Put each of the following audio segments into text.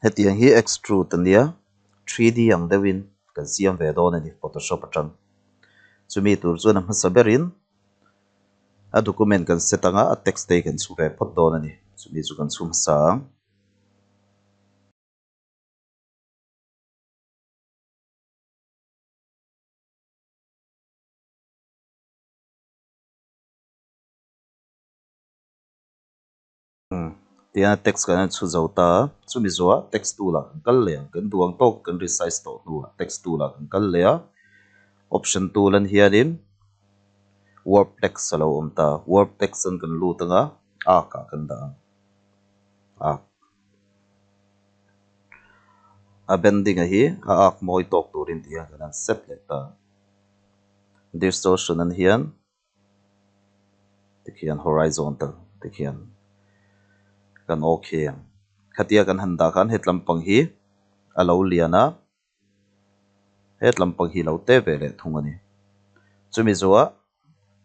hetiang hi extrude ania 3D ang dewin kan siam ve do ni Photoshop atang chumi tur chuan a hmasaberin a document kan setanga a text te kan chu ve phot do ni chumi chu kan chum sang tia text kan chu zauta chumi zuwa text tu la kal le kan duang tok kan resize to nu text tu la kan kal le option tu lan hianin warp text salo omta warp text an kan lu tanga a ka kan da a bending a hi a ak moi tok turin tia kan set le ta distortion an hian tikhian horizontal tikhian kan okay khatia kan handa khan hetlam pang hi alo liana hetlam pang hi lo te ve le thungani chumi zuwa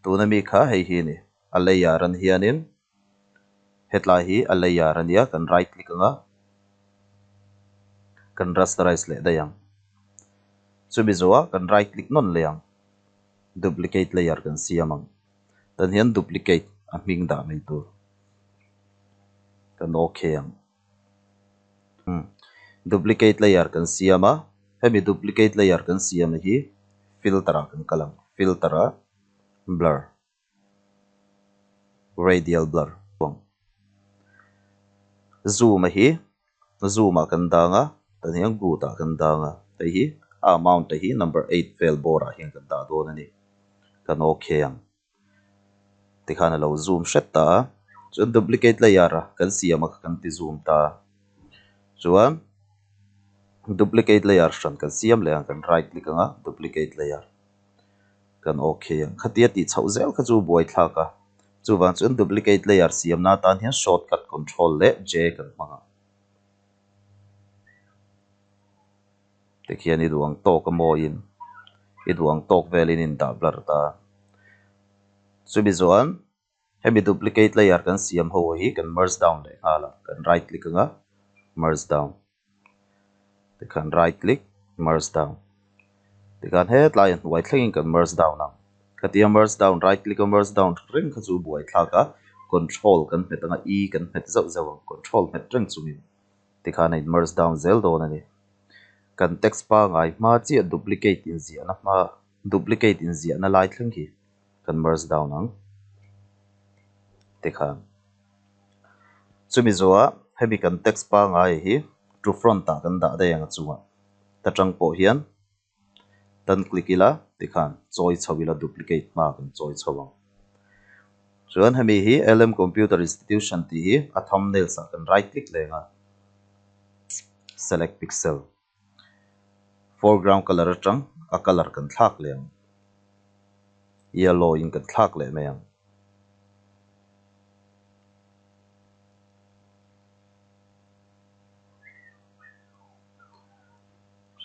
tunami kha hei hi ni alayaran hianin hetla hi alayaran ya kan right click anga kan rasterize le dayang chumi zuwa kan right click non leyang duplicate layer kan siamang tan hian duplicate a hming da mai tu kan okay ang duplicate layer kan siama hemi duplicate layer kan siam hi filter kan kalang filter blur radial blur zoom hi zoom kan danga tan hian gu ta kan danga tai hi amount hi number 8 vel bora hian kan da do ni kan okay ang tikhana lo zoom shet ta chuan duplicate layer kan siama kan ti zoom ta chuan duplicate layer shan kan siam le kan right click anga duplicate layer kan okay ang khatia ti chho zel kha chu buai thla ka chuwang chuan duplicate layer siam na tan hian shortcut control le j kan hmanga tikhian i duang tok amoin i duang tok velin in da blur ta chumi zuan hemi duplicate layer kan siam ho hi kan merge down le hala kan right click anga merge down tikhan right click merge down tikhan het line white thlengin kan merge down na khatia merge down right click merge down ring kha chu buai thla ka control kan phetanga e kan phet zau zau control phet reng chumi tikhan in merge down zel do na ni kan text pa ngai ma chi duplicate in zia na ma duplicate in zia na lai thleng hi kan merge down ang tikhan chumi zoa hemi kan text pa ngai hi to front ta kan da da yang chunga ta tang po hian tan click ila tikhan choi chhawila duplicate ma kan choi chhawang chuan hemi hi lm computer institution ti hi a thumbnail sa kan right click lenga select pixel foreground color atang a color kan thlak leng yellow in kan thlak le mayang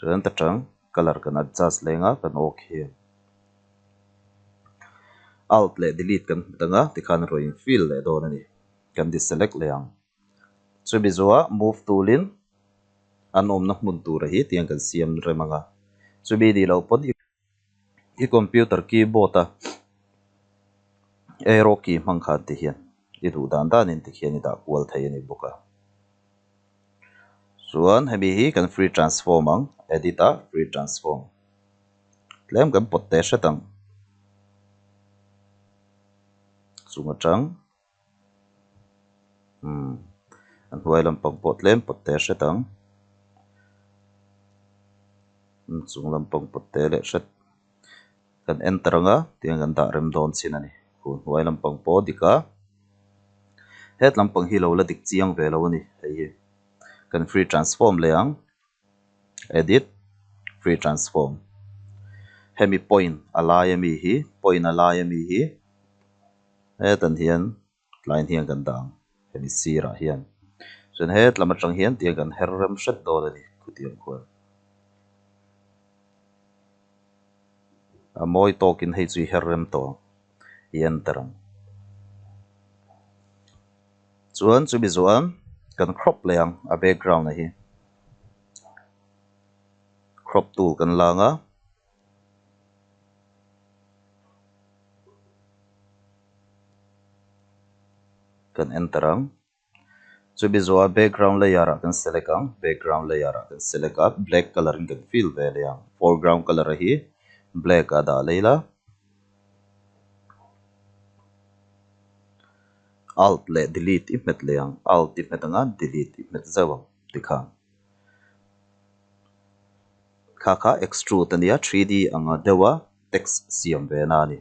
chuan ta tang color kan adjust lenga kan okay alt le delete kan tanga tikhan roin fill le do ni kan deselect leang chumi zuwa move toolin an omna hmun tur hi tiang kan siam remanga chumi di lo pon hi computer keyboard a arrow key mangkha ti hian i du dan dan in ti hian i da kwal thei ani boka chuan hemi hi kan free transform ang edit a free transform tlem kan pot te hretang chunga tang an huai lampang pot lem pot te hretang chung lampang pot te le hret kan enter anga tiang kan da rem don chin ani hun huai lampang po dika het lampang hi lo la dik chiang ve lo ni hei kan free transform leang edit free transform hemi point alai mi hi point alai mi hi hetan hian line hian kan dang hemi sira hian chen het lama tang hian tiang kan herrem hret do ni khutiam khwal a moi tokin hei chui herrem to yen tarang chuan chu bi zuan kan crop leang a background a hi crop tool kan langa kan enter ang chubi zo background layer kan select ang background layer kan select a black color kan fill ve le ang foreground color hi black ada leila alt le delete imet le ang alt imet anga delete imet zawang tikhang kha extrude ania 3D anga dewa text siam ve na ni